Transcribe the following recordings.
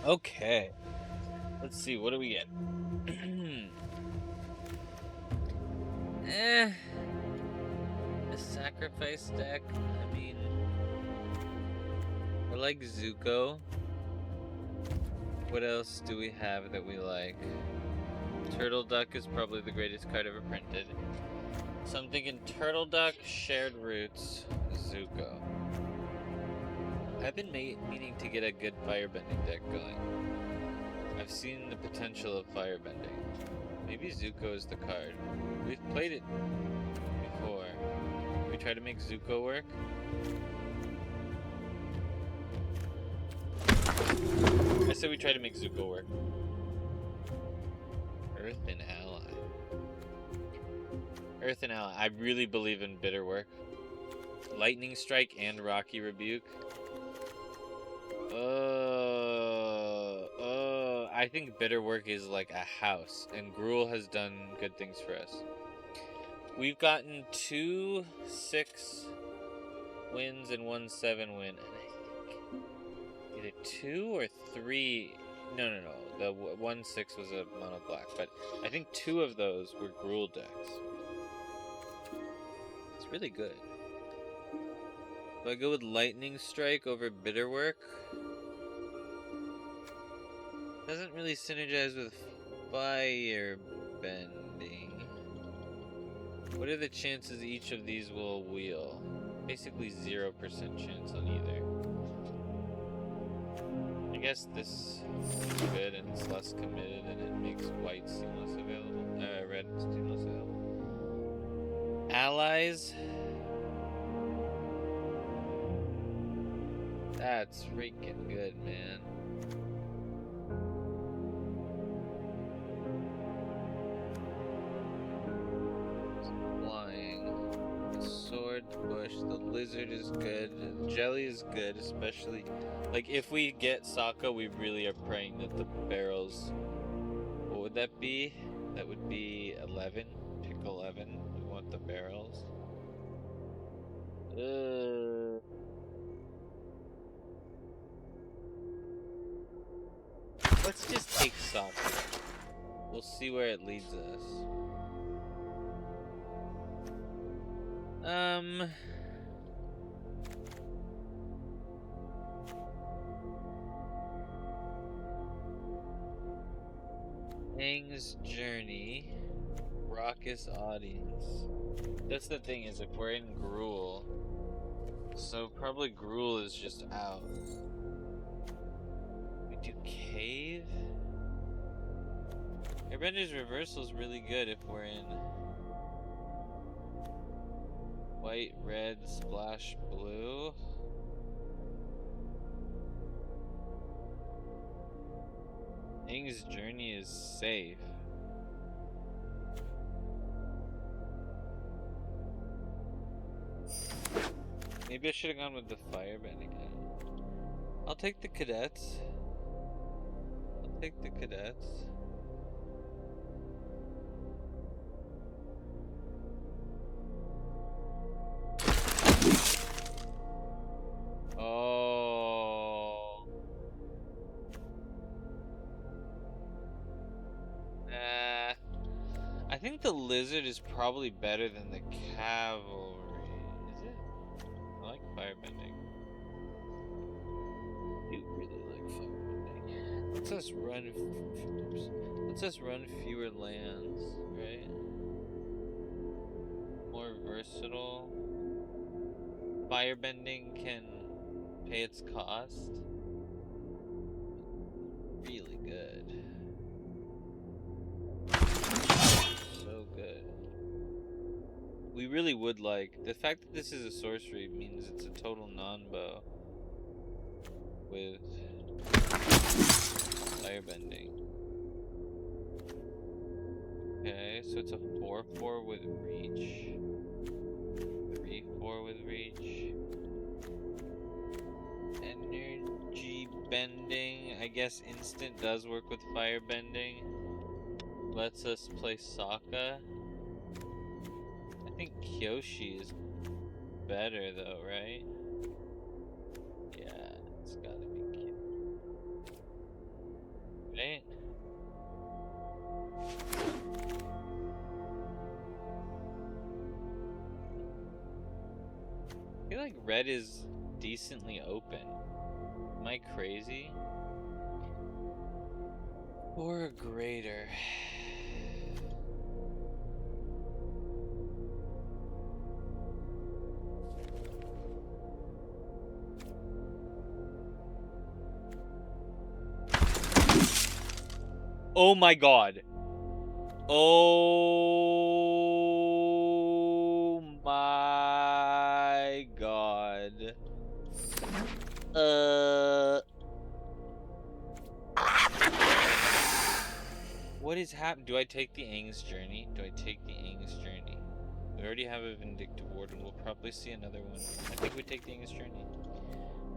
Okay. Let's see, what do we get? A sacrifice deck. I mean, I like Zuko. What else do we have that we like? Turtle Duck is probably the greatest card ever printed. So I'm thinking Turtle Duck, Shared Roots, Zuko. I've been meaning to get a good Firebending deck going. I've seen the potential of Firebending. Maybe Zuko is the card. We've played it before. We try to make Zuko work. I said we try to make Zuko work. Earth and Ally. Earth and Ally. I really believe in bitter work. Lightning Strike and Rocky Rebuke. I think bitter work is like a house, and Gruul has done good things for us. We've gotten 2 6 wins and 1 7 win, and I think either 2 or 3. No. The 1 6 was a mono black, but I think 2 of those were Gruul decks. It's really good. Do I go with Lightning Strike over bitter work? Doesn't really synergize with Firebending. What are the chances each of these will wheel? Basically 0% chance on either. I guess this is good and it's less committed and it makes white seamless available. Red seamless available. Allies. That's freaking good, man. Bush, the lizard is good, jelly is good, especially like if we get Sokka, we really are praying that the barrels, what would that be? That would be 11. Pick 11. We want the barrels. Let's just take Sokka. We'll see where it leads us. Aang's Journey, Raucous Audience. That's the thing, is if we're in Gruul, so probably Gruul is just out. We do Cave? Airbender's Reversal is really good if we're in white, red, splash, blue. Aang's Journey is safe. Maybe I should have gone with the Firebending. I'll take the Cadets. Oh. I think the lizard is probably better than the cavalry. Is it? I like Firebending. I do really like Firebending. Lets us run fewer lands, right? More versatile. Firebending can pay its cost. Really good. So good. We really would like. The fact that this is a sorcery means it's a total non-bow with Firebending. Okay, so it's a 4/4 with reach. 3/4 with reach. Energy bending. I guess instant does work with Firebending. Lets us play Sokka. I think Kyoshi is better though, right? Yeah, it's gotta be cute. red is decently open. Am I crazy? Or greater. Oh my god. Oh my god. What is happening? Do I take the Aang's Journey? Do I take the Aang's Journey? We already have a Vindictive Ward, and we'll probably see another one. I think we take the Aang's Journey.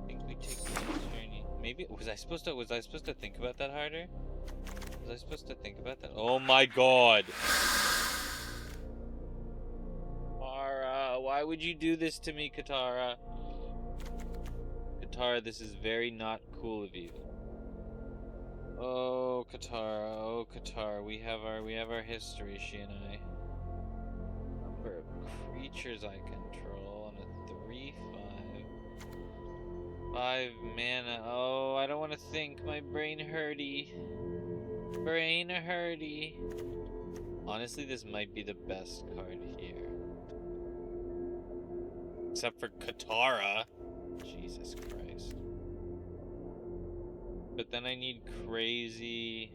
I think we take the Aang's Journey. Maybe was I supposed to think about that harder? Was I supposed to think about that? Oh my god! Katara, why would you do this to me, Katara? Katara, this is very not cool of you. Oh, Katara, we have our history, she and I. Number of creatures I control on a 3/5. 5 mana. Oh, I don't want to think. My brain hurty. Brain hurty. Honestly, this might be the best card here. Except for Katara. Jesus Christ. But then I need crazy...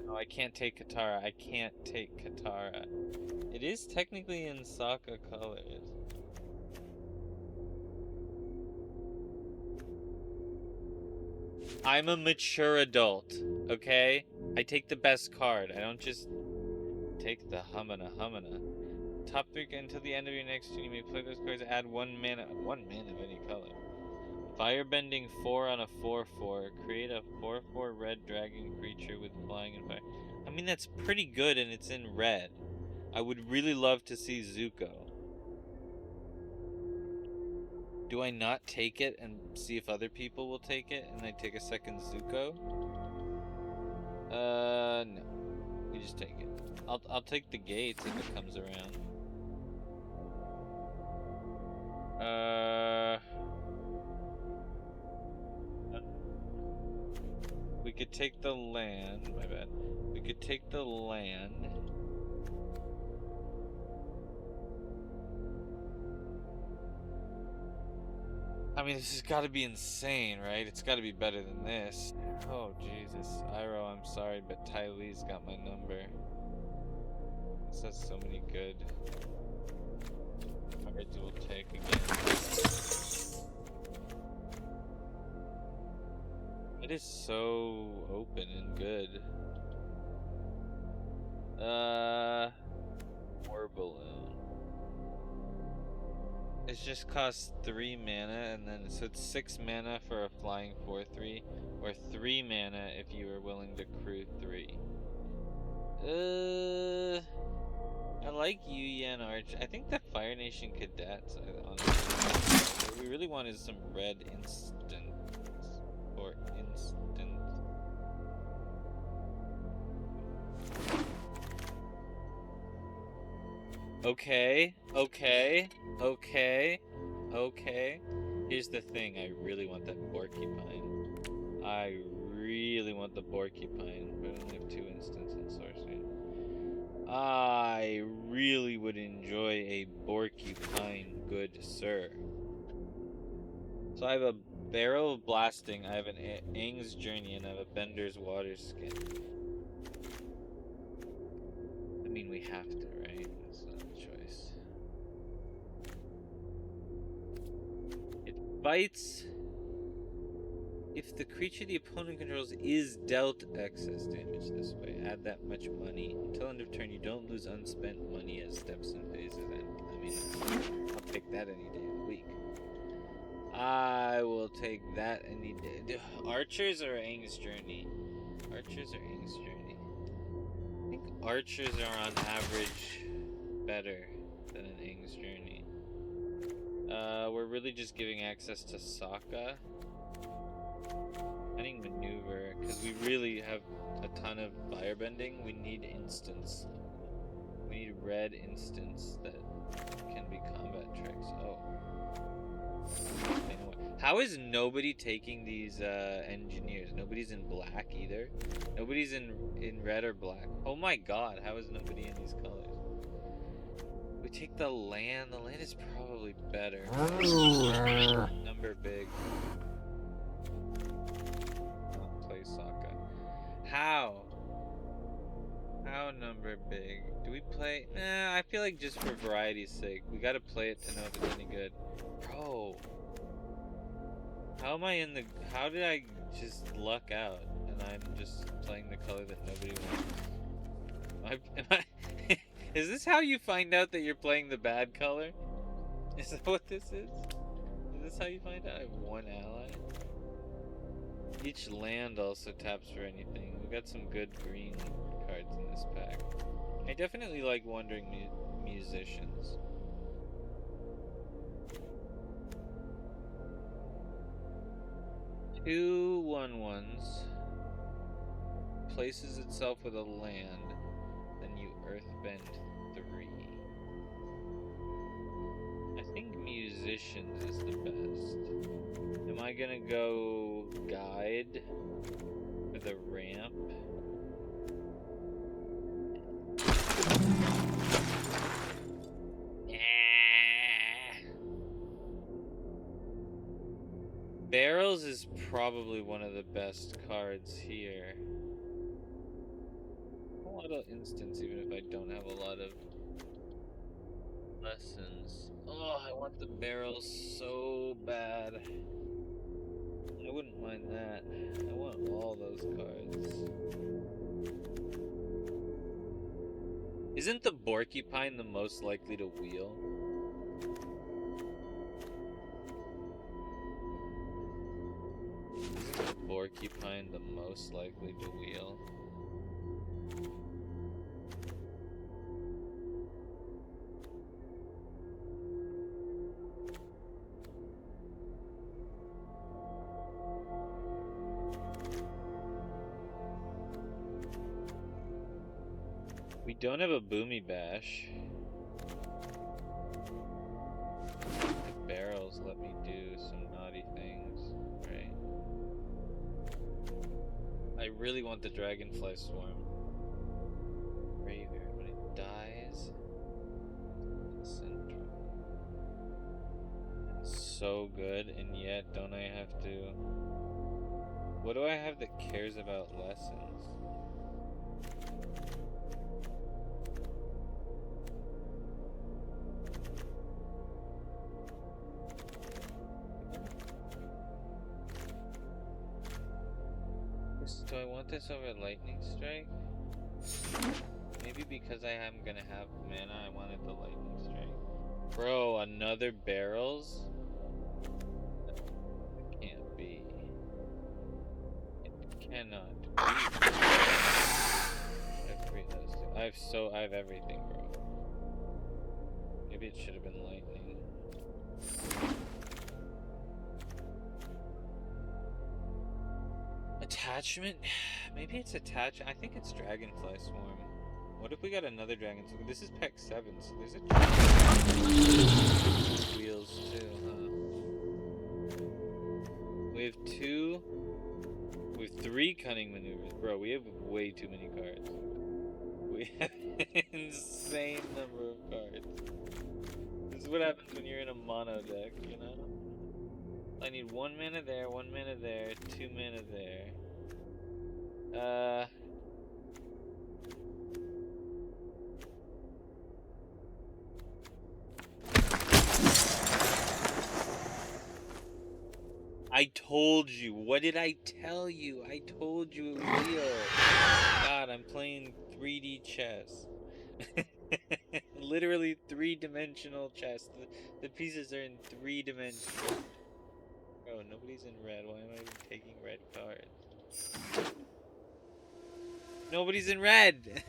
No, I can't take Katara. I can't take Katara. It is technically in Sokka colors. I'm a mature adult, okay? I take the best card. I don't just take the Humana. Top 3 until the end of your next turn. You may play those cards. Add 1 mana of any color. Firebending 4 on a 4/4. Create a 4/4 red dragon creature with flying and fire. I mean, that's pretty good, and it's in red. I would really love to see Zuko. Do I not take it and see if other people will take it, and I take a second Zuko? No. We just take it. I'll take the gates if it comes around. We could take the land. My bad. We could take the land. I mean, this has got to be insane, right? It's got to be better than this. Oh, Jesus. Iroh, I'm sorry, but Ty Lee's got my number. This has so many good cards we'll take again. It is so open and good. War Balloon. It just costs 3 mana, and then so it's 6 mana for a flying 4/3, or 3 mana if you are willing to crew 3. I like Yu Yan Arch. I think the Fire Nation Cadets, honestly. What we really want is some red instant. Or instant. Okay. Here's the thing, I really want that Porcupine. I really want the Porcupine, but I only have 2 instants in sorcery. I really would enjoy a Porcupine, good sir. So I have a Barrel of Blasting, I have an Aang's Journey, and I have a Bender's Water Skin. I mean, we have to, right? That's not a choice. It bites if the creature the opponent controls is dealt excess damage this way. Add that much money. Until end of turn, you don't lose unspent money as steps and phases end. I mean, I'll take that any day of the week. I will take that any day. Archers or Aang's Journey? Archers or Aang's Journey? I think Archers are on average better than an Aang's Journey. We're really just giving access to Sokka. Cunning Maneuver, because we really have a ton of Firebending. We need instants. We need red instants that can be combat tricks. Oh. How is nobody taking these engineers? Nobody's in black either. Nobody's in red or black. Oh my god, how is nobody in these colors? We take the land. The land is probably better. Number big. Not play Sokka. How? How number big? Do we play? Nah, I feel like just for variety's sake, we gotta play it to know if it's any good. Bro. How am I in the... How did I just luck out? And I'm just playing the color that nobody wants. Is this how you find out that you're playing the bad color? Is that what this is? Is this how you find out? I have one ally? Each land also taps for anything. We got some good green cards in this pack. I definitely like Wandering Musicians. Two 1/1s. Places itself with a land. Then you earthbend 3. I think Musicians is the best. Am I gonna go Guide for the ramp? Barrels is probably one of the best cards here. A lot of instants, even if I don't have a lot of lessons. Oh, I want the barrels so bad. I wouldn't mind that. I want all those cards. Isn't the Porcupine the most likely to wheel? Isn't the Porcupine the most likely to wheel? We don't have a Boomy Bash. The barrels let me do some naughty things, right? I really want the Dragonfly Swarm. Graveyard, when it dies, Central. It's so good, and yet don't I have to... What do I have that cares about lessons? Do I want this over Lightning Strike? Maybe because I am gonna have mana, I wanted the Lightning Strike. Bro, another barrels? It can't be. It cannot be. I have everything, bro. Maybe it should have been Lightning. Attachment? Maybe it's attach. I think it's Dragonfly Swarm. What if we got another Dragon Swarm? This is Pack 7, so there's a wheels too, huh? We have 2. We have 3 Cunning Maneuvers. Bro, we have way too many cards. We have an insane number of cards. This is what happens when you're in a mono deck, you know? I need 1 mana there, 1 mana there, 2 mana there. I told you. What did I tell you? I told you it was real. God, I'm playing 3D chess. Literally 3-dimensional chess. The pieces are in 3 dimensions. Bro, nobody's in red. Why am I even taking red cards? Nobody's in red!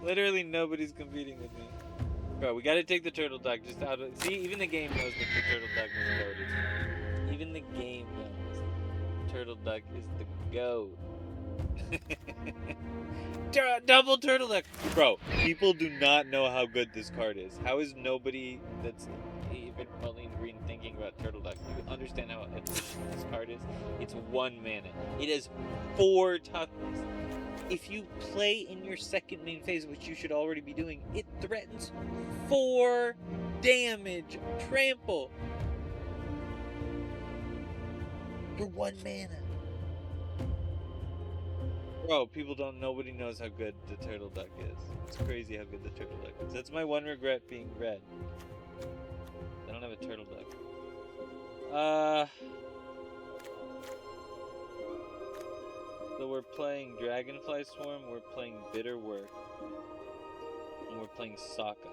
Literally nobody's competing with me. Bro, we gotta take the turtle duck just out of... See, even the game knows that the turtle duck is goated. Even the game knows turtle duck is the go. Double turtle deck, bro. People do not know how good this card is. How is nobody that's even Pauline Green thinking about turtle deck? Do you understand how efficient this card is? It's 1 mana. It has 4 toughness. If you play in your second main phase, which you should already be doing, it threatens 4 damage trample for 1 mana. Bro, nobody knows how good the turtle duck is. It's crazy how good the turtle duck is. That's my one regret being red. I don't have a turtle duck. So we're playing Dragonfly Swarm, we're playing Bitter Work, and we're playing Sokka.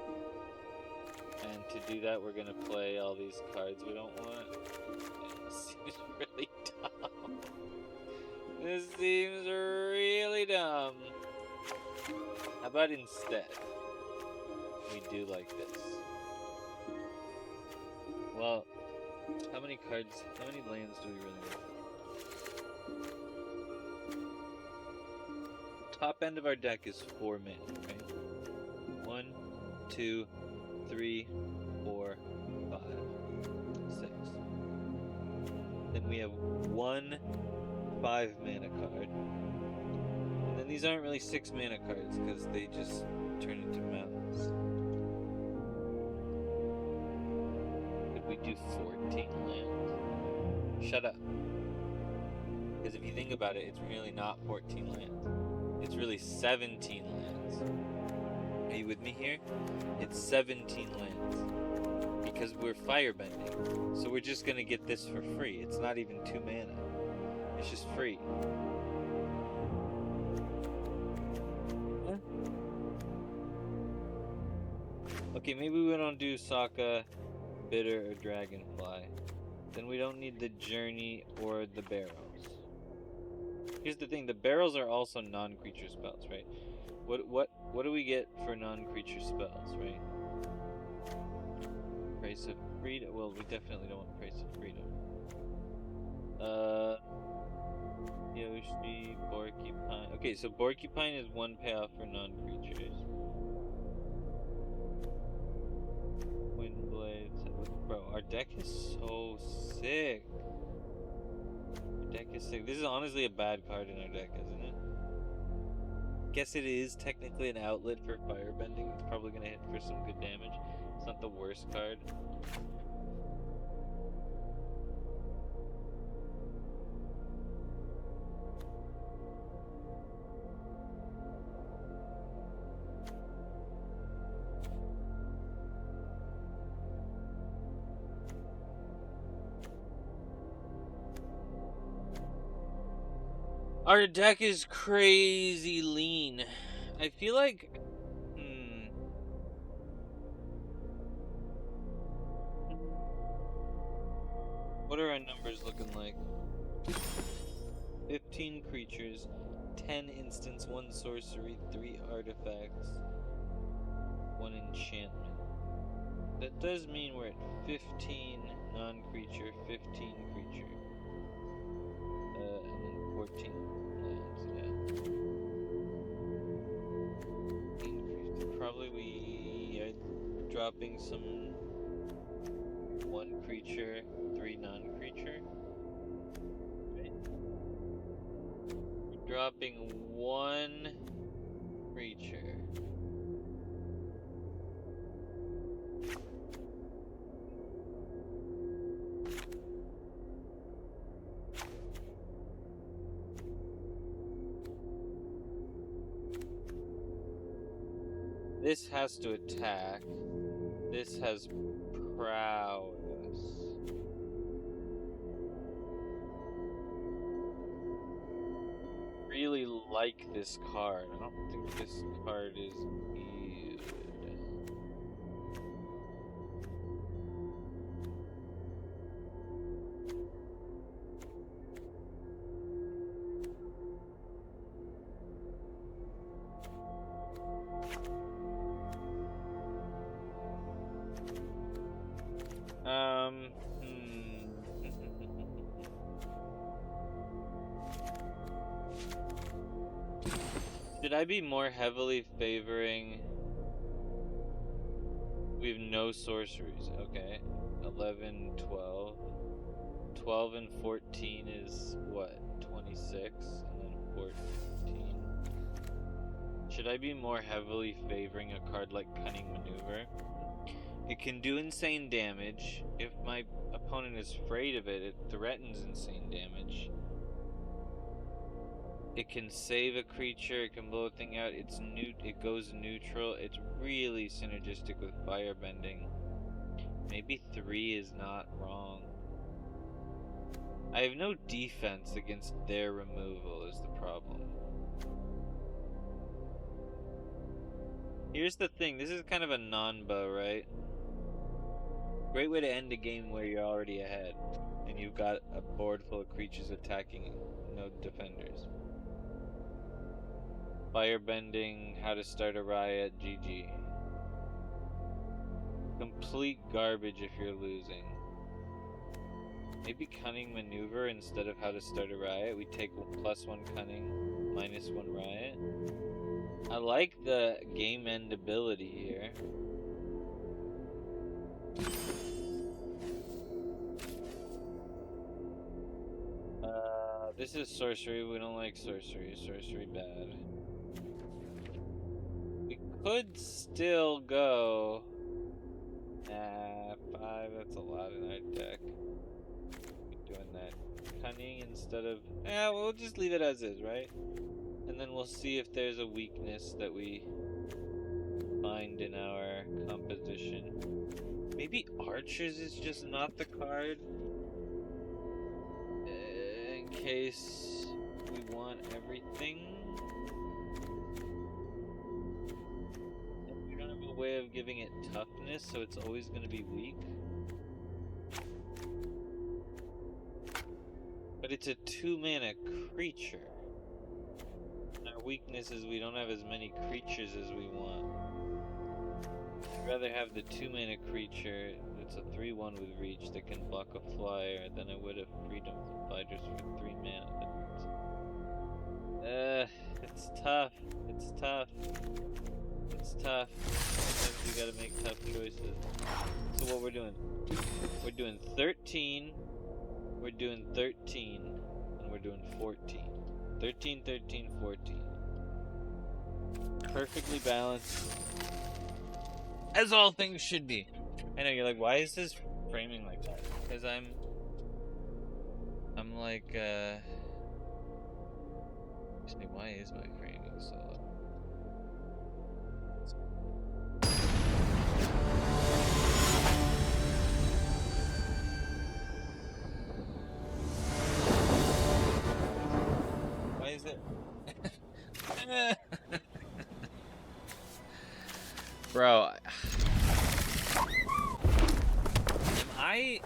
And to do that, we're gonna play all these cards we don't want. This seems really dumb. This seems really dumb. How about instead, we do like this? Well, how many lands do we really want? Top end of our deck is 4 mana, right? 1, 2, 3, 4, 5, 6. Then we have 1 5 mana card. And then these aren't really 6 mana cards because they just turn into mountains. Could we do 14 lands? Shut up. Because if you think about it, it's really not 14 lands. It's really 17 lands. Are you with me here? It's 17 lands. Because we're firebending. So we're just gonna get this for free. It's not even 2 mana. It's just free. Huh? Okay, maybe we don't do Sokka, Bitter, or Dragonfly. Then we don't need the Journey or the Barrows. Here's the thing, the Barrows are also non-creature spells, right? What do we get for non-creature spells, right? Price of Freedom. Well, we definitely don't want Price of Freedom. Yoshi, Porcupine. Okay, so Porcupine is 1 payoff for non-creatures. Windblades. Bro, our deck is so sick. Our deck is sick. This is honestly a bad card in our deck, isn't it? Guess it is technically an outlet for firebending. It's probably gonna hit for some good damage. It's not the worst card. Our deck is crazy lean. I feel like... What are our numbers looking like? 15 creatures, 10 instants, 1 sorcery, 3 artifacts, 1 enchantment. That does mean we're at 15 non-creature, 15 creature. And then 14 lands, yeah. Probably we are dropping some 1 creature, 3 non-creature. Right. We're dropping 1 creature. This has to attack. This has prowess. Really like this card. I don't think this card is good. Should I be more heavily favoring... We have no sorceries, okay. 11, 12. 12 and 14 is what? 26, and then 14. Should I be more heavily favoring a card like Cunning Maneuver? It can do insane damage. If my opponent is afraid of it, it threatens insane damage. It can save a creature, it can blow a thing out, it goes neutral. It's really synergistic with Firebending. Maybe 3 is not wrong. I have no defense against their removal is the problem. Here's the thing, this is kind of a non-bow, right? Great way to end a game where you're already ahead and you've got a board full of creatures attacking, no defenders. Firebending, how to start a riot, GG. Complete garbage if you're losing. Maybe Cunning Maneuver instead of how to start a riot. We take +1 Cunning, -1 riot. I like the game end ability here. This is sorcery. We don't like sorcery. Sorcery bad. We could still go... 5, that's a lot in our deck. We're doing that. Cunning instead of... we'll just leave it as is, right? And then we'll see if there's a weakness that we find in our composition. Maybe Archers is just not the card. In case we want everything. We don't have a way of giving it toughness, so it's always going to be weak. But it's a 2-mana creature. Our weakness is we don't have as many creatures as we want. I'd rather have the 2-mana creature. It's a 3/1 with reach that can block a flyer than I would have Freedom Fighters for 3 mana. It's tough. It's tough. It's tough. Sometimes we gotta make tough choices. So what we're doing? We're doing 13. We're doing 13. And we're doing 14. 13, 13, 14. Perfectly balanced. As all things should be. I know, you're like, why is this framing like that? Because I'm like, actually, why is my framing so low? Why is it? Bro, am I...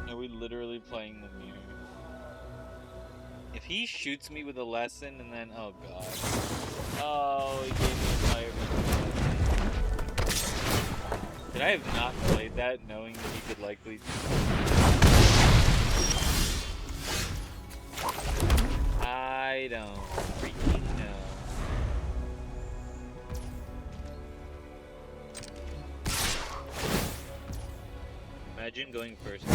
Are we literally playing the mirror? If he shoots me with a lesson and then... Oh god. Oh, he gave me a fire. Could I have not played that knowing that he could likely... I don't freaking know. Imagine going first.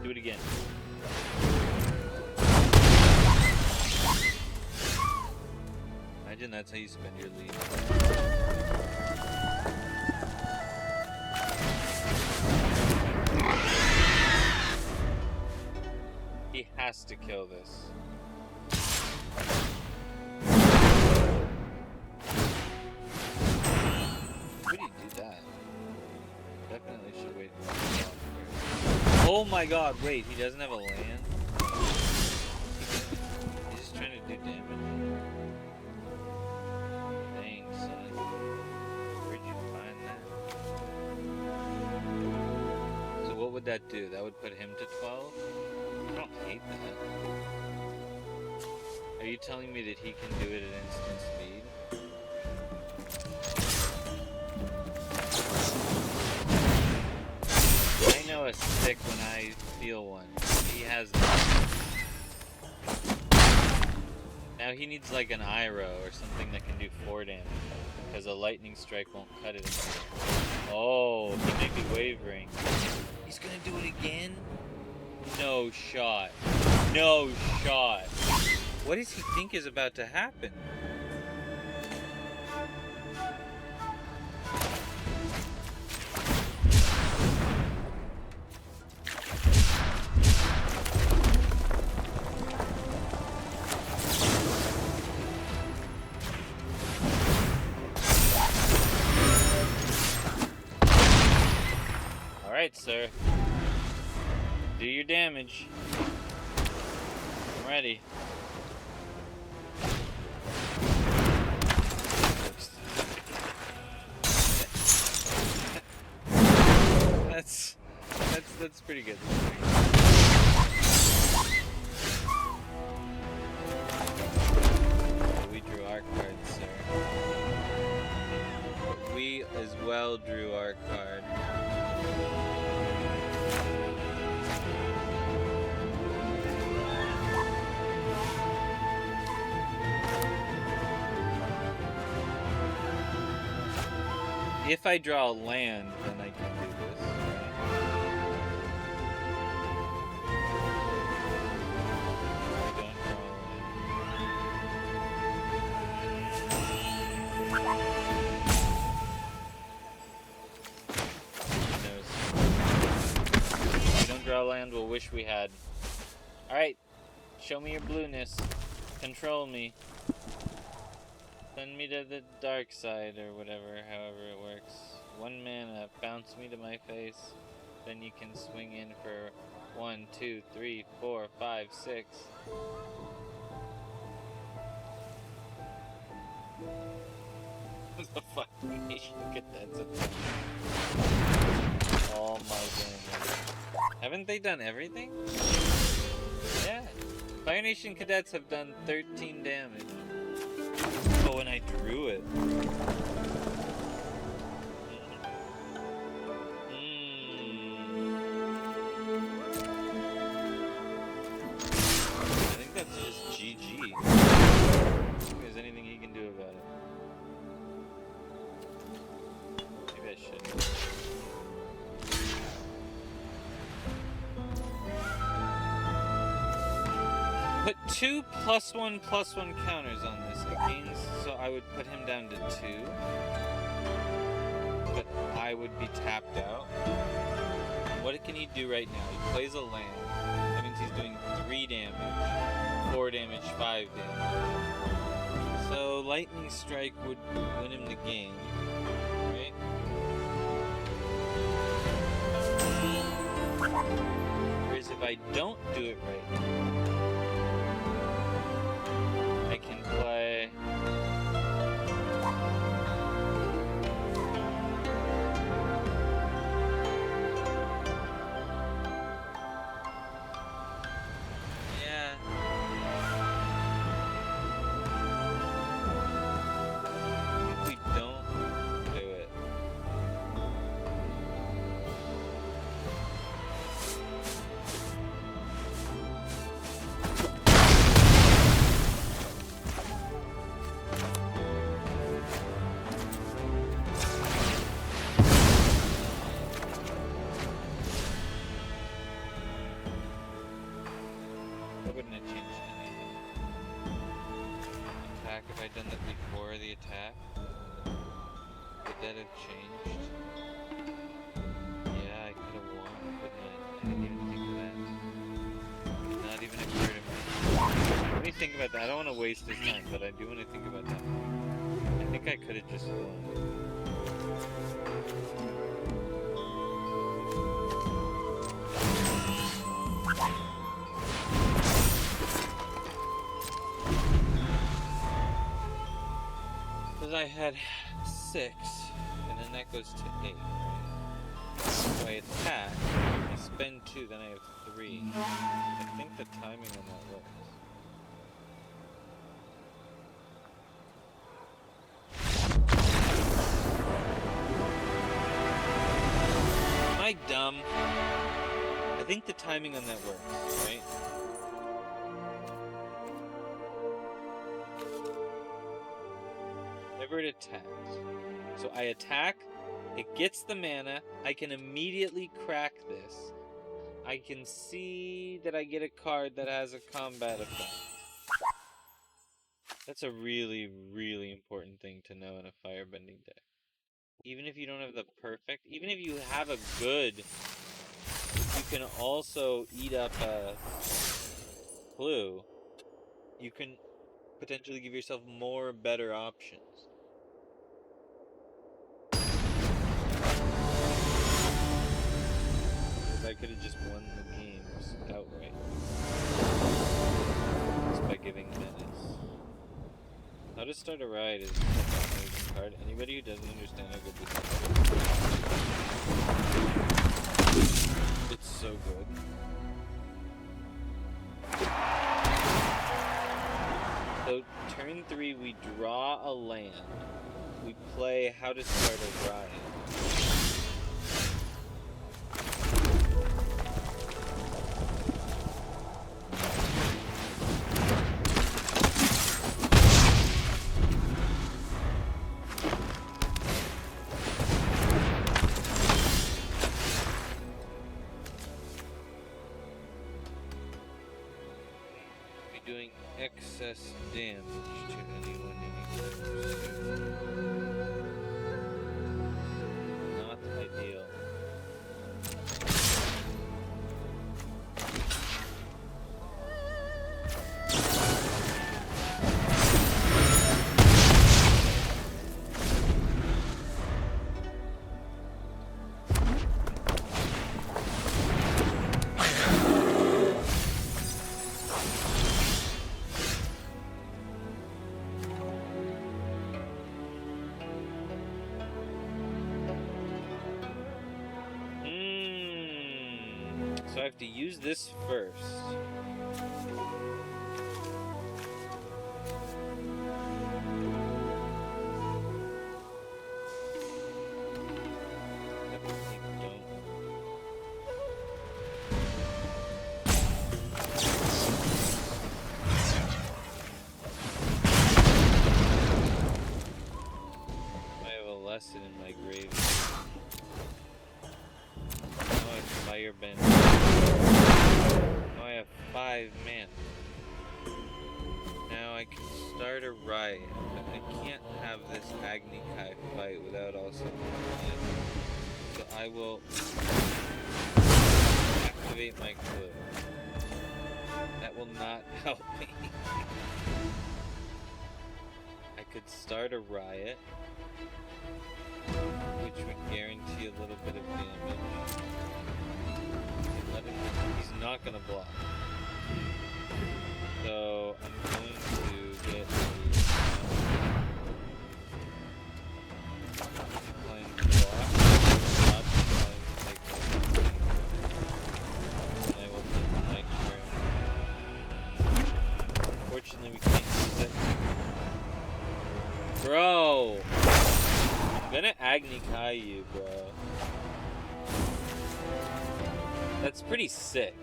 Do it again. Imagine that's how you spend your lead. He has to kill this. Why do you do that? Definitely should wait. Oh my god, wait, he doesn't have a land? He's just trying to do damage. Dang, son. Where'd you find that? So what would that do? That would put him to 12? I don't hate that. Are you telling me that he can do it at instant speed? steal one. He has that. Now he needs like an Iroh or something that can do 4 damage. Because a lightning strike won't cut it anymore. Oh, he may be wavering. He's gonna do it again? No shot. No shot. What does he think is about to happen? Alright, sir. Do your damage. I'm ready. That's pretty good. We drew our card, sir. We as well drew our card. If I draw a land, then I can do this. If we don't draw a land, we'll wish we had. Alright, show me your blueness. Control me. Send me to the dark side or whatever, however it works. 1 mana, bounce me to my face. Then you can swing in for 1, 2, 3, 4, 5, 6. The fucking nation cadets. Oh my goodness. Haven't they done everything? Yeah. Fire Nation cadets have done 13 damage. Oh, and I drew it. I think that's just GG. I don't think there's anything he can do about it. Maybe I shouldn't. Put 2 +1/+1 counters on this. It gains, so I would put him down to 2. But I would be tapped out. What can he do right now? He plays a land. That means he's doing 3 damage, 4 damage, 5 damage. So Lightning Strike would win him the game, right? Whereas if I don't do it right, I can play if we don't do it. That wouldn't have changed anything. Attack, if I'd done that before the attack, would that have changed? Yeah, I could have won, couldn't I? I didn't even think of that. Not even occurred to me. Let me think about that. I don't want to waste his time, but I do want to think about that. I think I could have just won. Because I had 6, and then that goes to 8, right? So I attack, I spend 2, then I have 3. I think the timing on that works. Am I dumb? I think think the timing on that works, right? Whenever it attacks. So I attack, it gets the mana, I can immediately crack this. I can see that I get a card that has a combat effect. That's a really, really important thing to know in a firebending deck. Even if you don't have the perfect, even if you have a good, you can also eat up a clue. You can potentially give yourself more better options. I could have just won the games outright. Just by giving menace. How to start a ride is such an amazing card. Anybody who doesn't understand how good this is, it's so good. So turn 3 we draw a land. We play How to Start a Ride. Doing excess damage to anyone anytime soon. Not ideal. So I have to use this first. I have a lesson in my grave. Firebend. Now I have 5 mana. Now I can start a riot, but I can't have this Agni Kai fight without also playing. So I will activate my clue. That will not help me. I could start a riot, which would guarantee a little bit of damage. He's not gonna block. So I'm going to get decline block. Not decline take one. And I will take my turn. Unfortunately we can't use it. Bro! I'm gonna Agni Kai you, bro. That's pretty sick.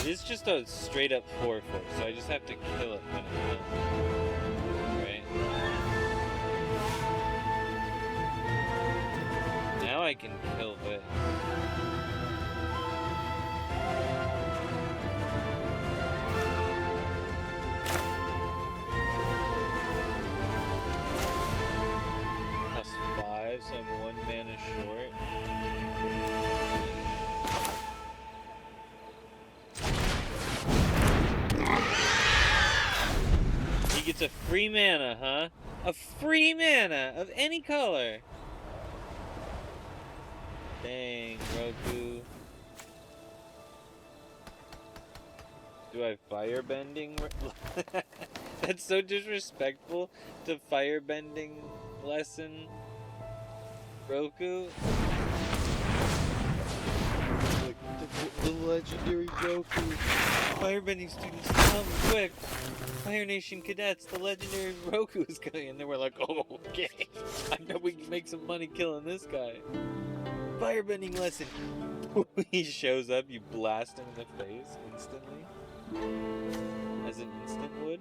It is just a straight up 4/4, so I just have to kill it when it comes. Right? Now I can kill this. So I'm 1 mana short. He gets a free mana, huh? A free mana of any color. Dang, Roku. Do I have firebending? That's so disrespectful to firebending lesson. Roku? Like, the legendary Roku. Firebending students, come quick! Fire Nation cadets, the legendary Roku is coming. And then we're like, oh, okay. I know we can make some money killing this guy. Firebending lesson. He shows up, you blast him in the face instantly. As an instant would.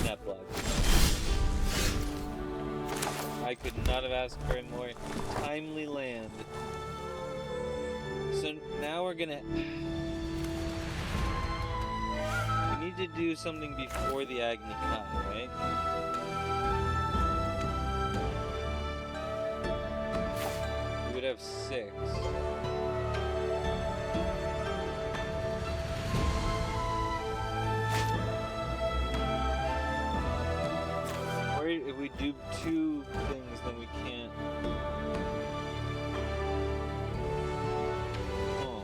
That block. I could not have asked for a more timely land. So now we're gonna... We need to do something before the Agni Kai, right? We would have 6. Or if we do 2 things, then we can't. Oh.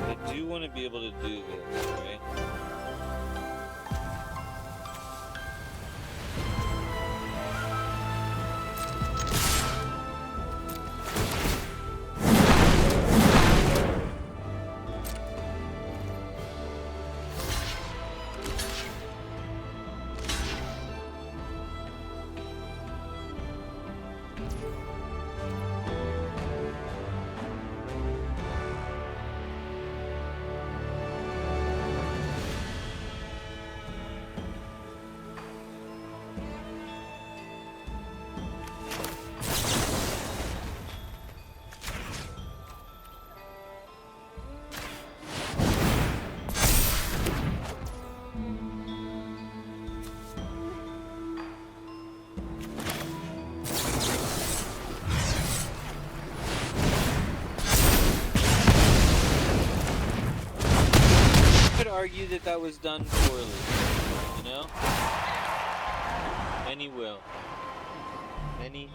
I do want to be able to do this, right? Argue that was done poorly, you know? Many will. Many.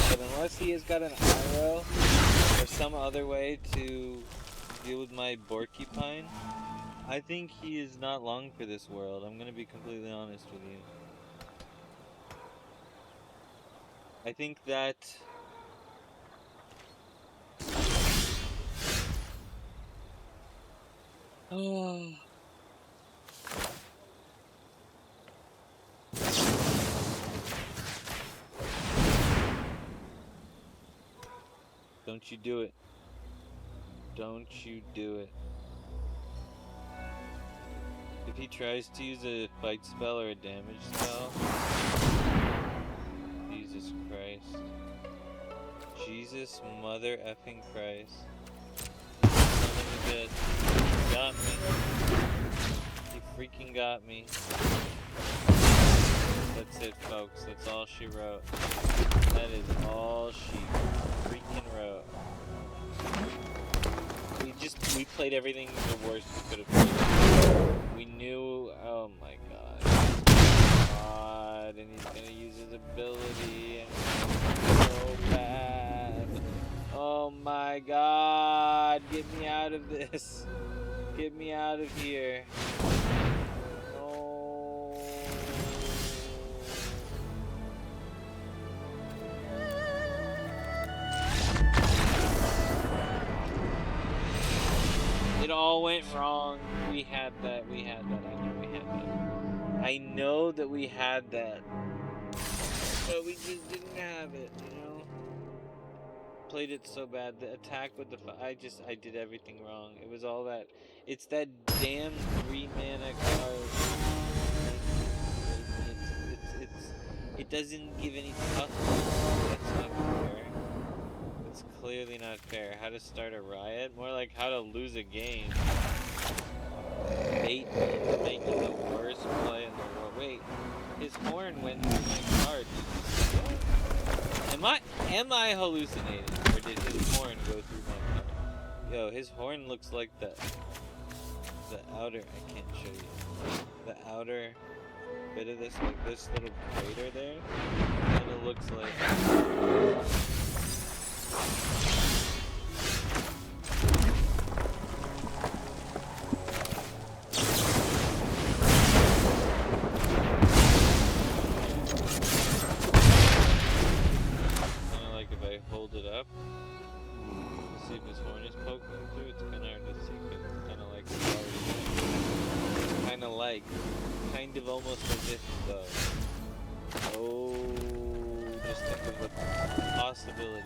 But unless he has got an arrow or some other way to deal with my porcupine, I think he is not long for this world. I'm gonna be completely honest with you. I think that... Oh. Don't you do it. Don't you do it. If he tries to use a fight spell or a damage spell... Jesus Christ. Jesus mother effing Christ. Good. Got me. He freaking got me. That's it, folks. That's all she wrote. That is all she freaking wrote. We played everything the worst we could have played. We knew, oh my god, and he's gonna use his ability, and it's so bad. Oh my god, get me out of this. Get me out of here. No. It all went wrong. We had that. I know we had that. I know that we had that. But we just didn't have it, you know? Played it so bad. The attack with the... I did everything wrong. It was all that... It's that damn 3-mana card. It doesn't give any toughness. That's not fair. It's clearly not fair. How to start a riot? More like how to lose a game. Bait me, making the worst play in the world. Wait, his horn went through my card. Am I hallucinating? Or did his horn go through my card? Yo, his horn looks like the outer, I can't show you. The outer bit of this, like this little crater there. And it looks like... of almost as if, though. Oh, just think of the possibilities.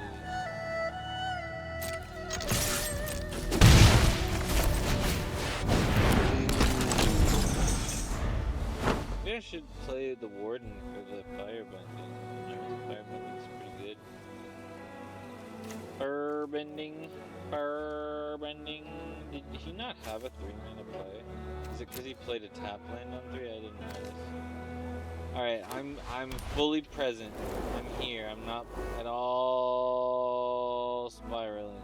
Maybe I should play the Warden for the Firebending. Firebending's pretty good. Firebending. Did he not have a 3-mana play? Is it because he played a tap land on 3? I didn't notice. Alright, I'm fully present. I'm here. I'm not at all spiraling.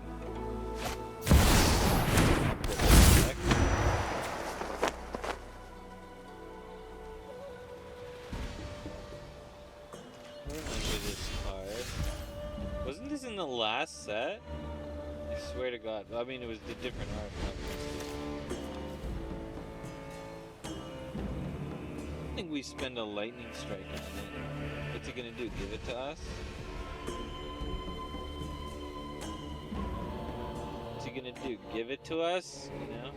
I remember this card. Wasn't this in the last set? I swear to God. I mean, it was the different art. I think we spend a lightning strike on it. What's he gonna do? Give it to us? What's he gonna do? Give it to us? You know?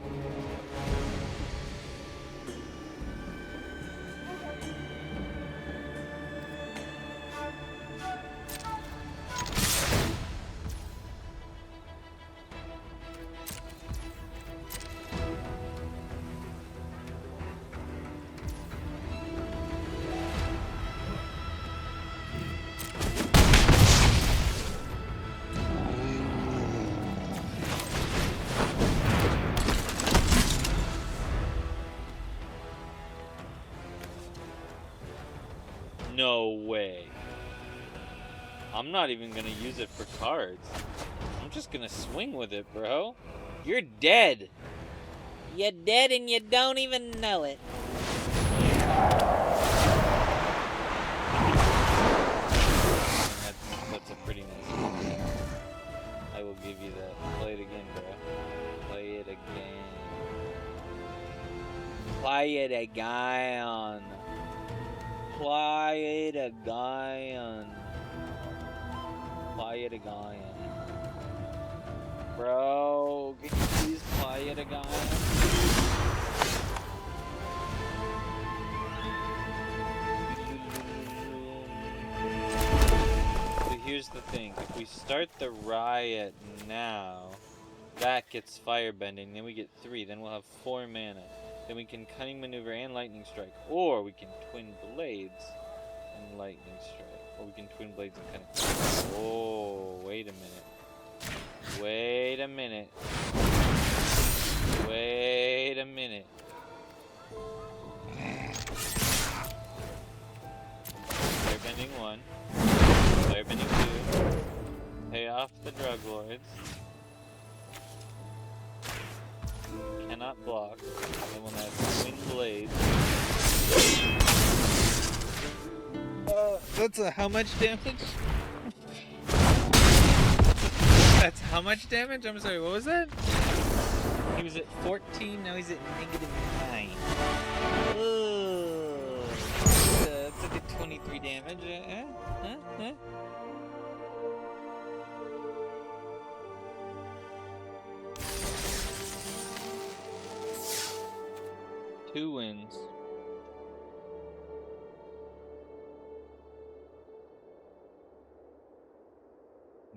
No way. I'm not even gonna use it for cards. I'm just gonna swing with it, bro. You're dead. You're dead and you don't even know it. That's a pretty nice one. I will give you that. Play it again, bro. Play it again. Play it again. Play it again. Play it again. Bro, can you please play it again? So here's the thing. If we start the riot now, that gets firebending. Then we get 3. Then we'll have 4 mana. Then we can cunning maneuver and lightning strike, or we can twin blades and lightning strike, or we can twin blades and cunning. Oh, wait a minute. Wait a minute. Wait a minute. Firebending 1. Firebending 2. Pay off the drug lords. Cannot block. And we'll have twin blades. That's how much damage? That's how much damage? I'm sorry, what was that? He was at 14, now he's at -9. Oh, that's a good 23 damage. Huh? 2 wins.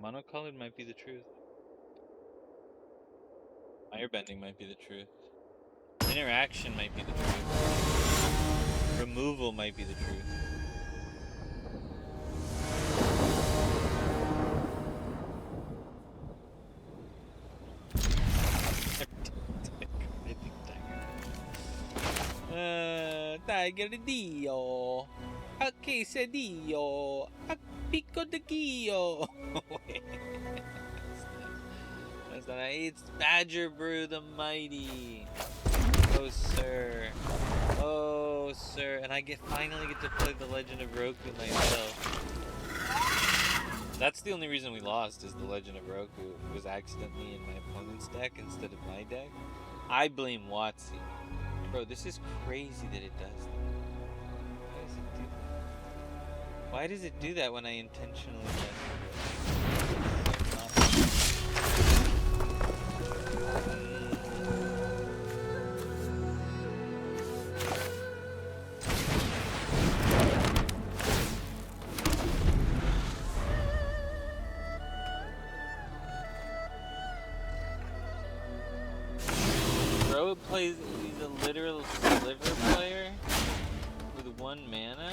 Monocolored might be the truth. Firebending might be the truth. Interaction might be the truth. Removal might be the truth. Tiger Dio. A quesadillo. A pico de guillo. That's not it's Badger Brew the Mighty. Oh sir. Oh sir. And I finally get to play the Legend of Roku myself. That's the only reason we lost, is the Legend of Roku was accidentally in my opponent's deck instead of my deck. I blame Watsy. Bro, this is crazy that it does that. Why does it do that when I intentionally let it plays. He's a literal sliver player with 1 mana.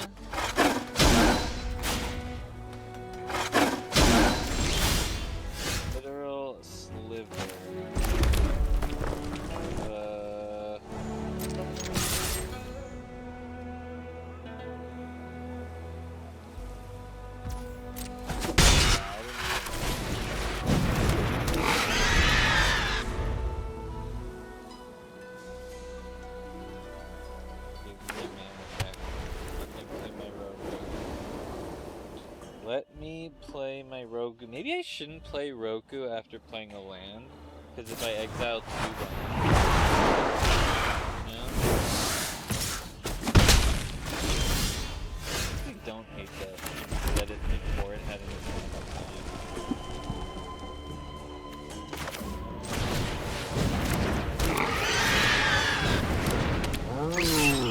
Literal sliver. Let me play my Roku. Maybe I shouldn't play Roku after playing a land, because if I exile 2 lands, you know? I don't hate that. That is before it had any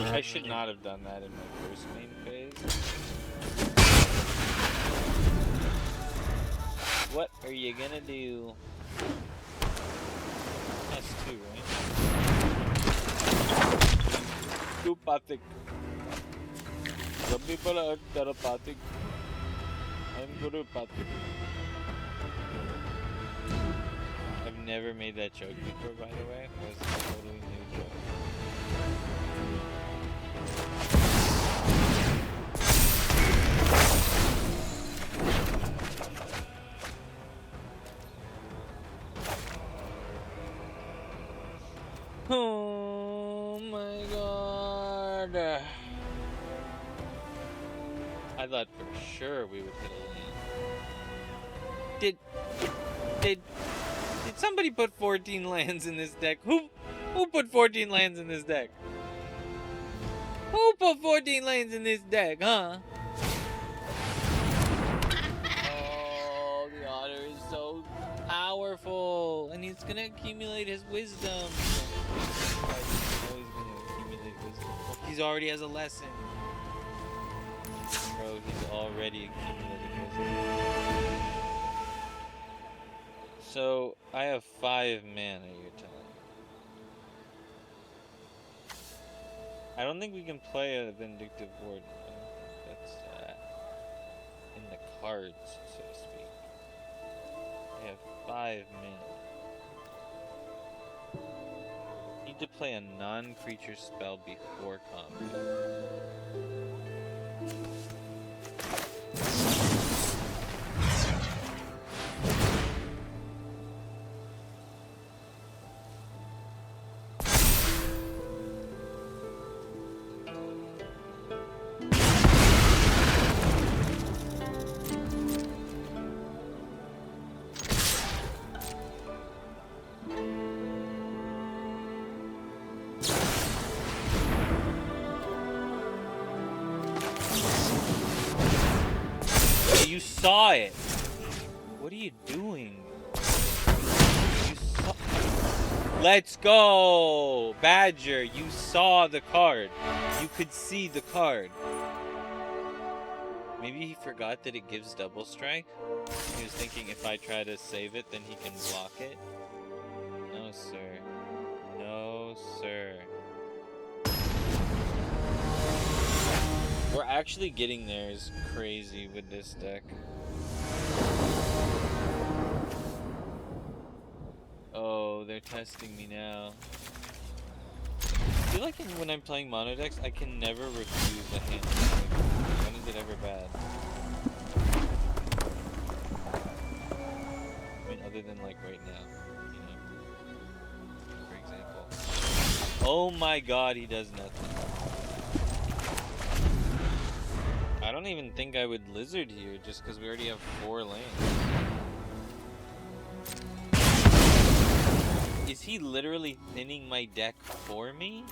time. I should not have done that in my first main phase. What are you gonna do? That's 2, right? Too pathetic. Some people are telepathic. I'm telepathic. I've never made that joke before, by the way. It was a totally new joke. Oh my god. I thought for sure we would hit a land. Did somebody put 14 lands in this deck? Who put 14 lands in this deck? Who put 14 lands in this deck, huh? Oh, the otter is so powerful, and he's gonna accumulate his wisdom. He already has a lesson. Bro, he's already accumulating wisdom. So, I have 5 mana, you're telling me. I don't think we can play a Vindictive Warden. That's in the cards, so to speak. I have 5 mana. Need to play a non-creature spell before combat. You saw it. What are you doing? Let's go! Badger, you saw the card. You could see the card. Maybe he forgot that it gives double strike. He was thinking if I try to save it, then he can block it. No, sir. No, sir. We're actually getting there is crazy with this deck. Oh, they're testing me now. I feel like when I'm playing mono decks, I can never refuse a hand. When is it ever bad? I mean, other than like right now, you know, for example. Oh my god, he does nothing. I don't even think I would lizard here just because we already have 4 lanes. Is he literally thinning my deck for me?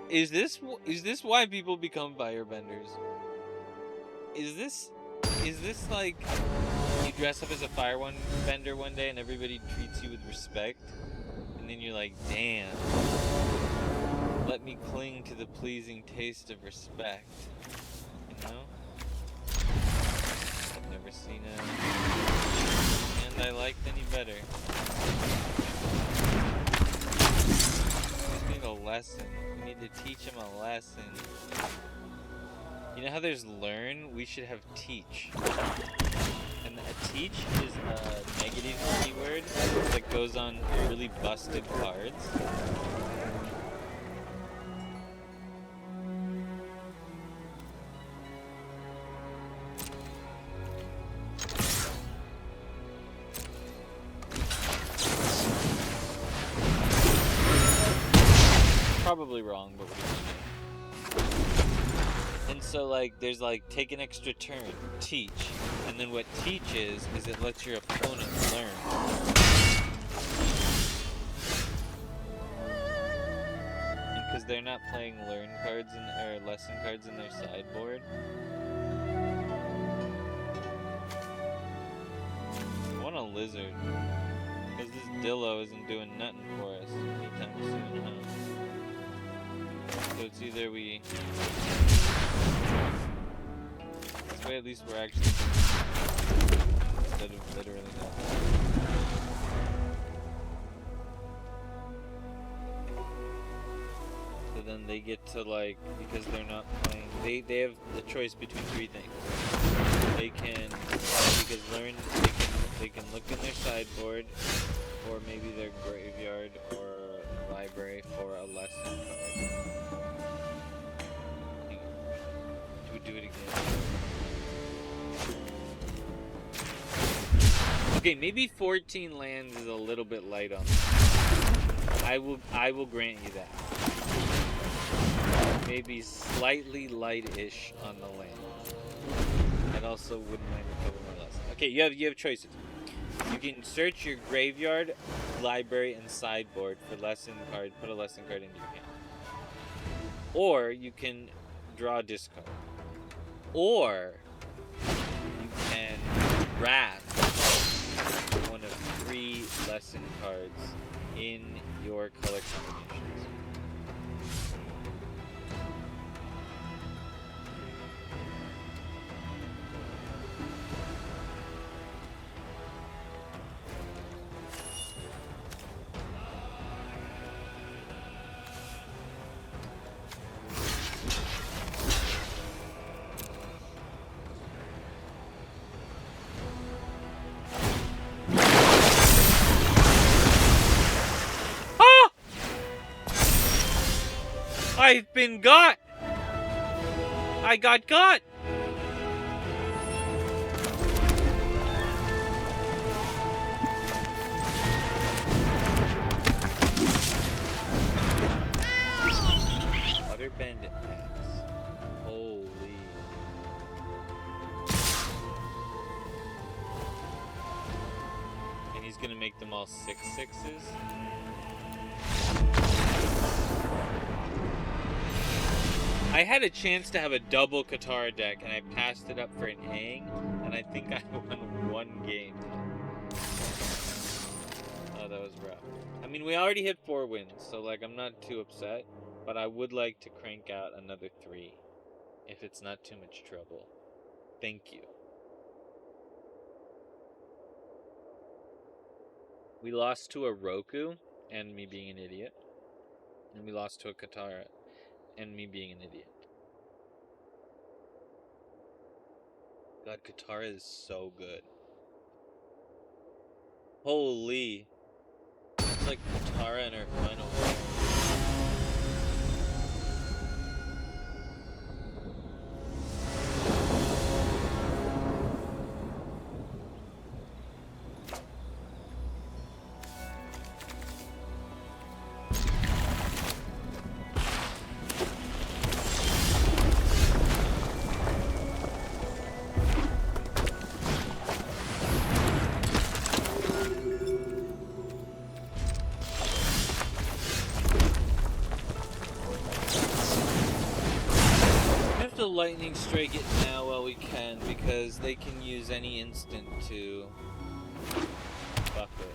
Is this why people become firebenders? Is this like You dress up as a firebender one day and everybody treats you with respect, and then you're like, damn, let me cling to the pleasing taste of respect, you know? I've never seen a and I liked any better. We just need a lesson. We need to teach him a lesson. You know how there's learn? We should have teach. And a teach is a negative keyword that goes on really busted cards. Probably wrong, but what do you mean? And so, like, there's like take an extra turn, teach, and then what teach is it lets your opponent learn. And because they're not playing learn cards or lesson cards in their sideboard, I want a lizard, because this Dillo isn't doing nothing for us anytime soon, huh? So it's either we... This way at least we're actually instead of literally nothing. So then they get to, like, because they're not playing, they have the choice between three things. They can, because learn, they can look in their sideboard, or maybe their graveyard or library for a lesson card. Do it again. Okay, maybe 14 lands is a little bit light on that. I will grant you that. Maybe slightly light-ish on the land. I also wouldn't mind a couple more lessons. Okay, you have choices. You can search your graveyard, library, and sideboard for lesson card. Put a lesson card into your hand. Or you can draw a discard. Or you can wrap one of 3 lesson cards in your color combinations. I've been got! I got got! Firebending X. Holy. And he's gonna make them all 6/6s? I had a chance to have a double Katara deck, and I passed it up for an Aang, and I think I won 1 game. Oh, that was rough. I mean, we already hit 4 wins, so, like, I'm not too upset, but I would like to crank out another 3, if it's not too much trouble. Thank you. We lost to a Roku, and me being an idiot. And we lost to a Katara, and me being an idiot. God, Katara is so good. Holy. It's like Katara in her final form. the lightning strike it now while we can, because they can use any instant to buff it.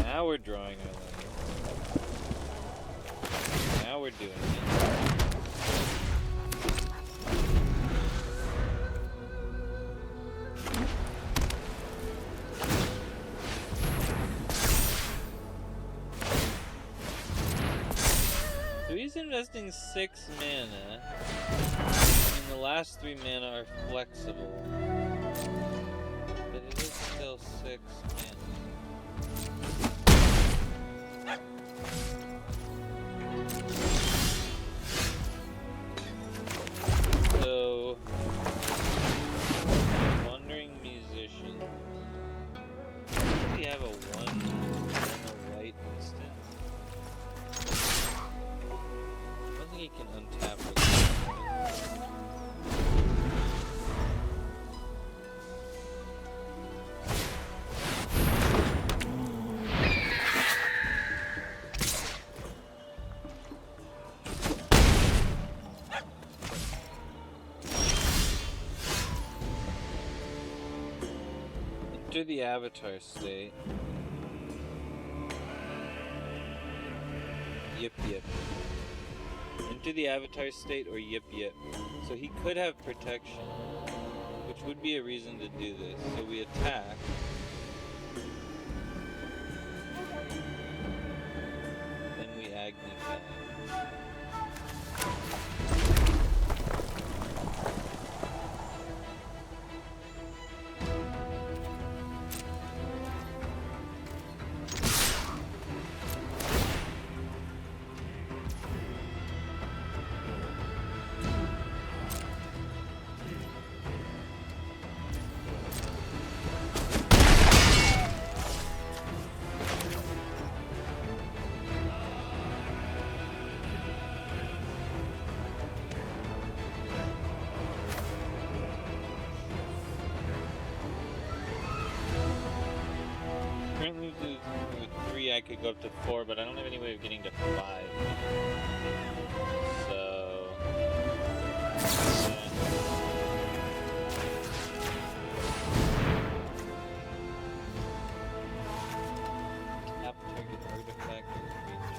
Now we're drawing our limit. Now we're doing it. So he's investing 6 mana. And the last 3 mana are flexible. But it is still 6 mana. So, Wandering Musician. Does he have a 1 and a white instant? I don't think he can untap with that. Enter the Avatar state. Yip yip. Enter the Avatar state or yip yip. So he could have protection, which would be a reason to do this. So we attack. Then we Agni Fang. I could go up to 4, but I don't have any way of getting to 5. So... Tap target artifact or creature.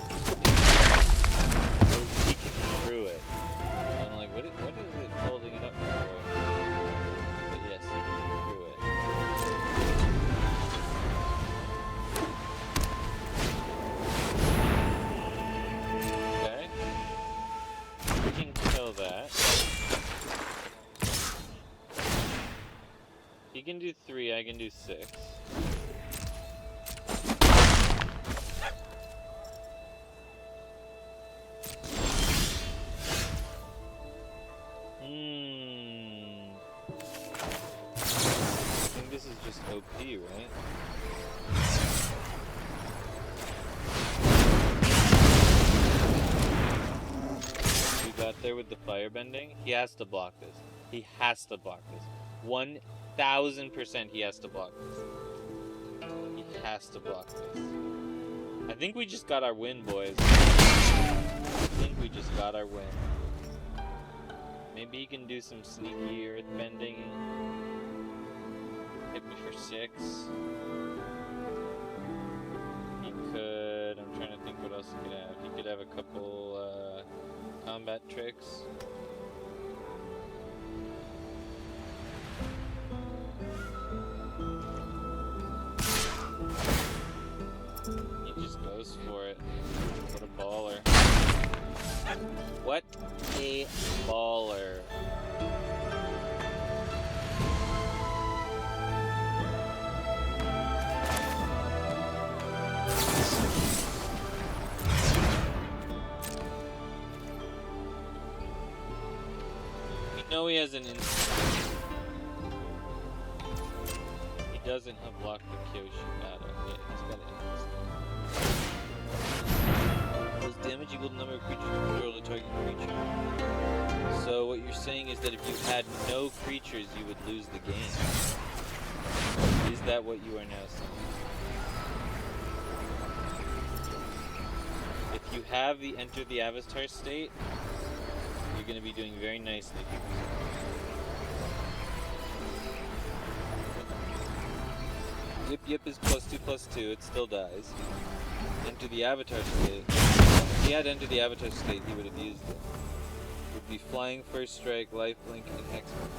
Oh, he can through it. I'm like, what is it holding it up for? But yes, he can through it. That. He can do 3, I can do 6. I think this is just OP, right? Got there with the firebending. He has to block this. He has to block this. 1000% he has to block this. He has to block this. I think we just got our win, boys. I think we just got our win. Maybe he can do some sneaky earthbending. Hit me for 6. He could... I'm trying to think what else he could have. He could have a couple... combat tricks. He just goes for it. What a baller. What a baller. No, he has an instant. He doesn't have blocked the Kyoshi battle. Yeah, he's got an instant. Deals damage equal to the number of creatures you control the target creature. So what you're saying is that if you had no creatures, you would lose the game. Is that what you are now saying? If you have the enter the Avatar state, you're going to be doing very nicely. Yip is +2/+2, it still dies. Enter the Avatar state. If he had enter the Avatar state, he would have used it. It would be flying, first strike, lifelink, and hexproof.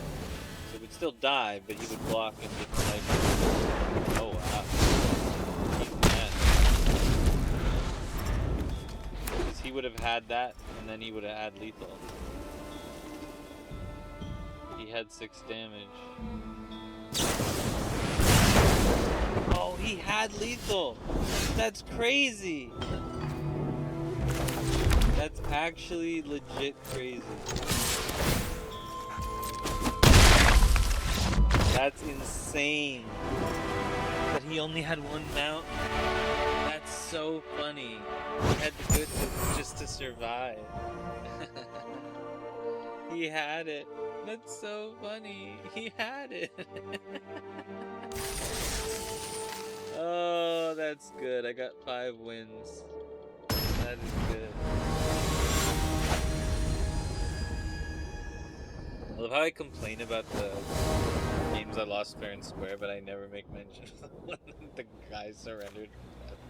So it would still die, but he would block and get the lifelink. Oh wow. He's mad. Because he would have had that, and then he would have had lethal. He had 6 damage. Oh, he had lethal! That's crazy! That's actually legit crazy. That's insane. But he only had 1 mount. That's so funny. He had to do it just to survive. He had it. That's so funny. He had it. Oh, that's good. I got 5 wins. That is good. I love how I complain about the games I lost fair and square, but I never make mention of when the guy surrendered.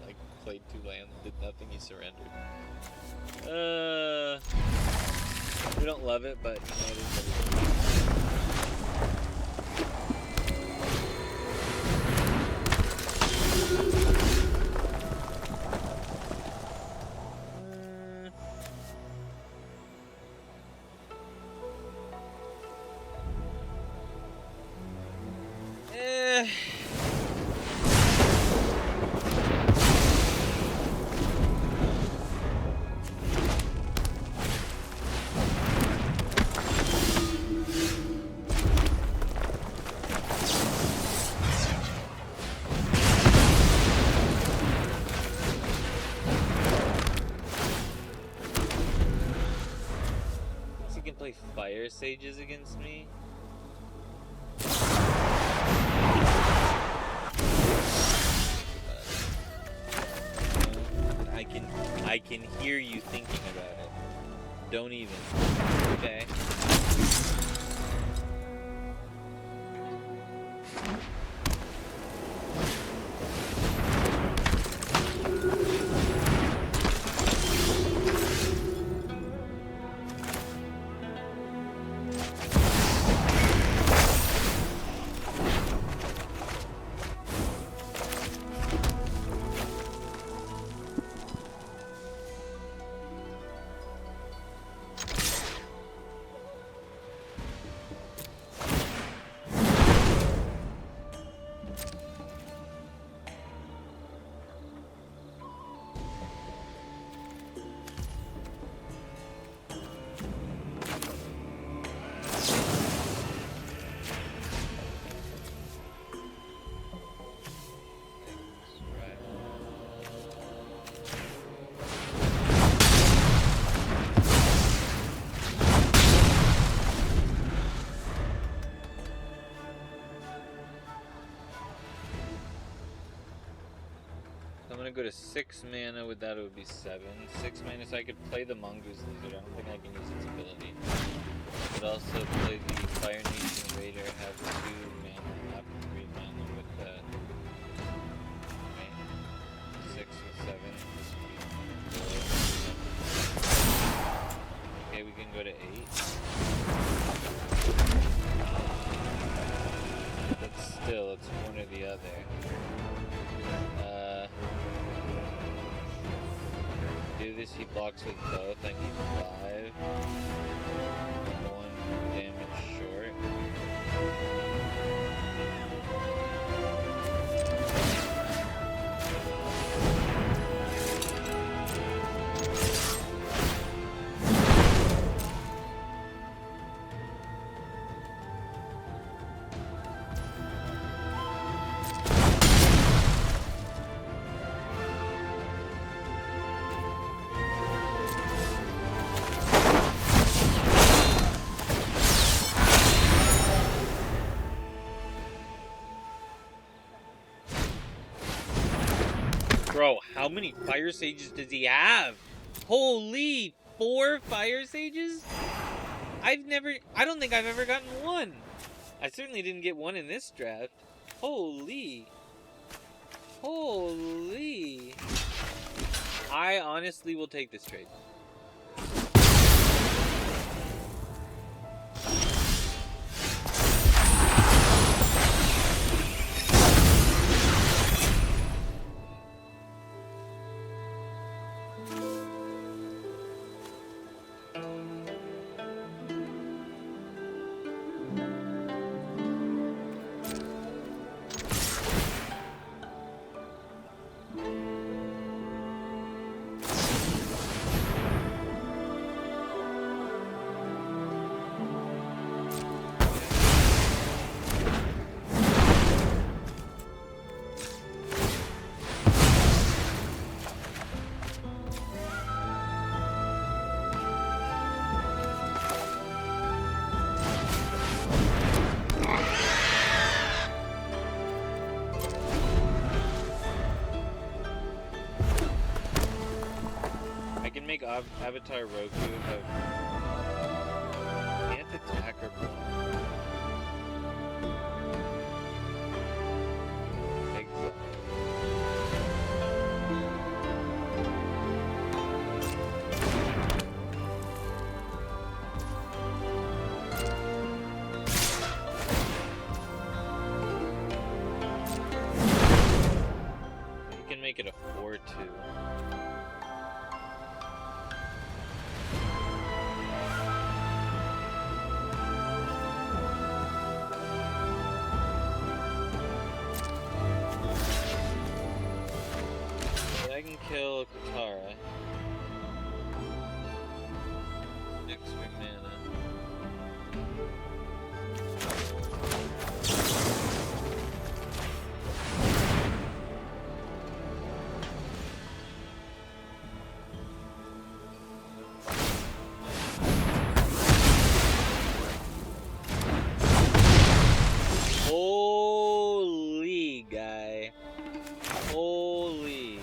Like, played 2 lands, did nothing, he surrendered. We don't love it, but you know, it is what it is. Fire sages against me. I can hear you thinking about it. Don't even. Okay. I'm gonna go to 6 mana. With that, it would be 7. 6 mana, so I could play the Mongoose Lizard. I don't think I can use its ability. I could also play the Fire Nation Raider, have 2 mana, have 3 mana with that. Okay. 6 with 7. Okay, we can go to 8. But still, it's one or the other. Do this, he blocks with both. I need 5. 1 damage short. Bro, how many Fire Sages does he have? Holy, 4 Fire Sages? I don't think I've ever gotten one. I certainly didn't get one in this draft. Holy. Holy. I honestly will take this trade. Make Avatar Roku, but can't attack or block. Exile. You can make it a 4/2. Kill Katara. Next week mana. Holy guy. Holy.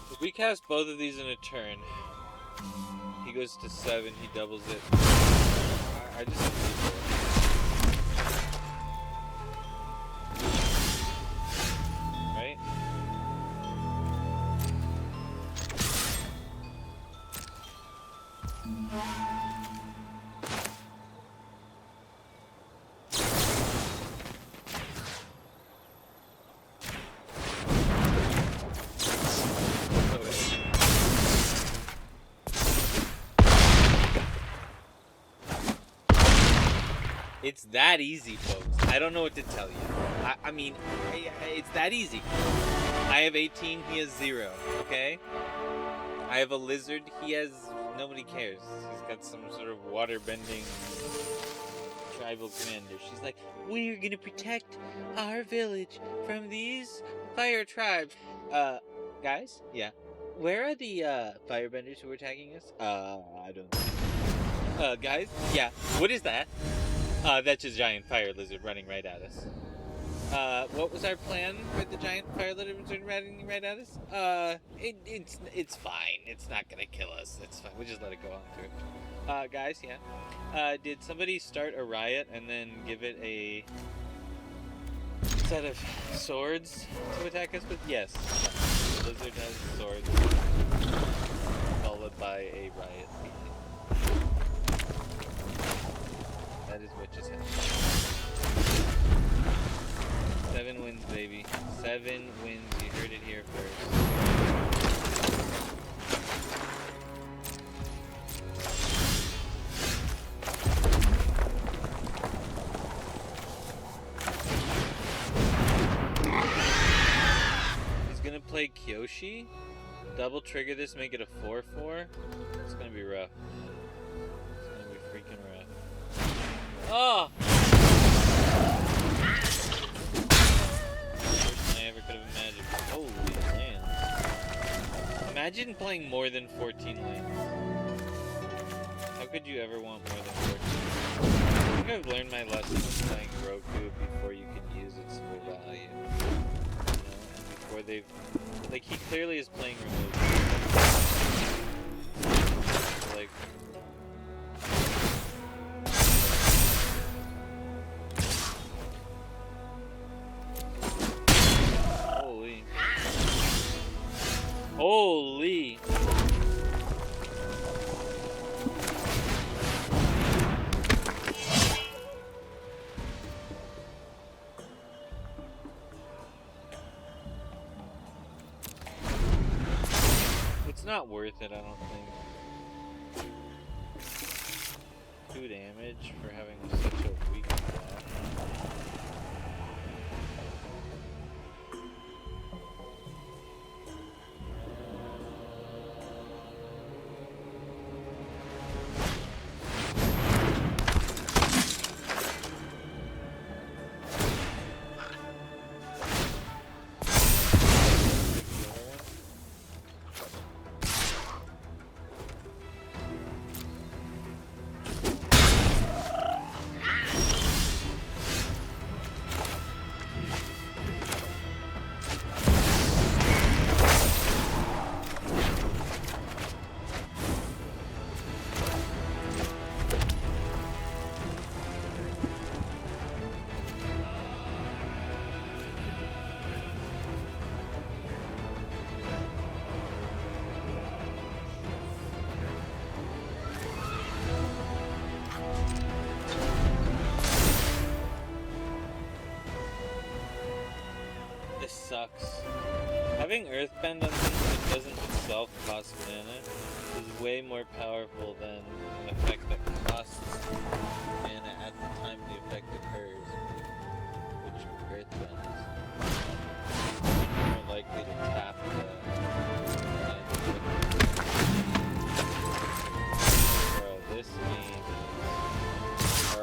If we cast both of these in a turn, he goes to 7, he doubles it. I just have to right? It's that easy, folks. I don't know what to tell you. I mean, it's that easy. I have 18, he has 0, okay? I have a lizard, he has... Nobody cares. He's got some sort of water-bending tribal commander. She's like, we're gonna protect our village from these fire tribes. Guys? Yeah. Where are the, firebenders who are attacking us? I don't know. Guys? Yeah. What is that? That's a giant fire lizard running right at us. What was our plan for the giant fire lizard running right at us? It's fine. It's not gonna kill us. It's fine. We'll just let it go on through. Guys, yeah. Did somebody start a riot and then give it a set of swords to attack us with? Yes. The lizard has swords, followed by a riot. That is what just happened. 7 wins, baby. 7 wins. You heard it here first. He's gonna play Kyoshi. Double trigger this, make it a 4/4. It's gonna be rough. It's gonna be freaking rough. Oh! Worst than I ever could have imagined. Holy lands. Imagine playing more than 14 lands. How could you ever want more than 14? I think I've learned my lesson of playing Roku before you can use its full value. You know, and before they've... Like, he clearly is playing remote. Like... Holy. Holy! It's not worth it, I don't think. 2 damage for having such a weak block. This sucks. Having Earthbend on something that doesn't itself cost mana is way more powerful than an effect that costs mana at the time the effect occurs, which Earthbend is. More likely to tap Bro, this game is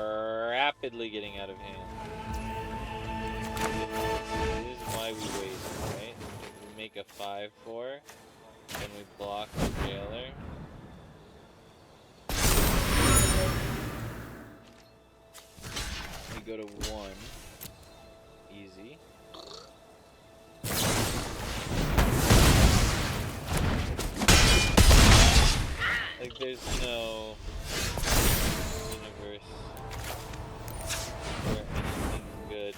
rapidly getting out of hand. This is why we waste, right? We make a 5/4, then we block the jailer. We go to 1. Easy. Like, there's no universe where anything good.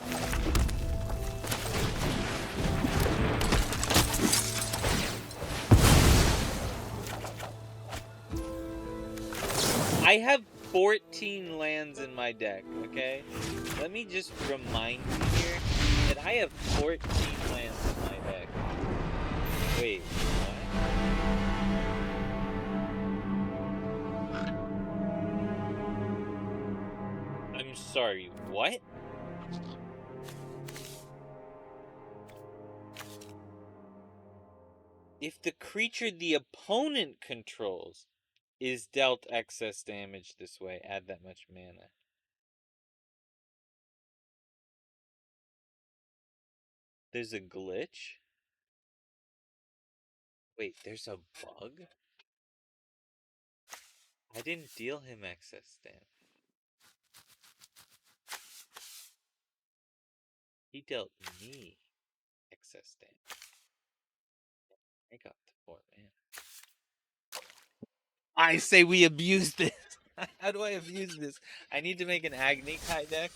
I have 14 lands in my deck, okay? Let me just remind you here that I have 14 lands in my deck. Wait, what? I'm sorry, what? If the creature the opponent controls is dealt excess damage this way, add that much mana. There's a glitch? Wait, there's a bug? I didn't deal him excess damage. He dealt me excess damage. I got the 4 mana. I say we abuse this. How do I abuse this? I need to make an Agni Kai deck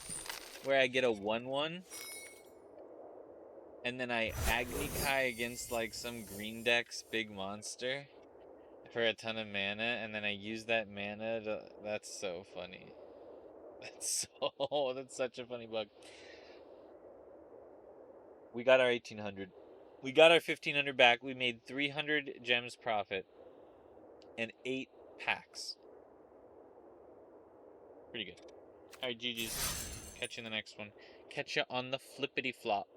where I get a 1/1. And then I Agni Kai against like some green deck's big monster for a ton of mana, and then I use that mana to... That's so funny. That's such a funny bug. We got our 1800. We got our 1500 back. We made 300 gems profit and 8 packs. Pretty good. Alright, GG's. Catch you in the next one. Catch you on the flippity flop.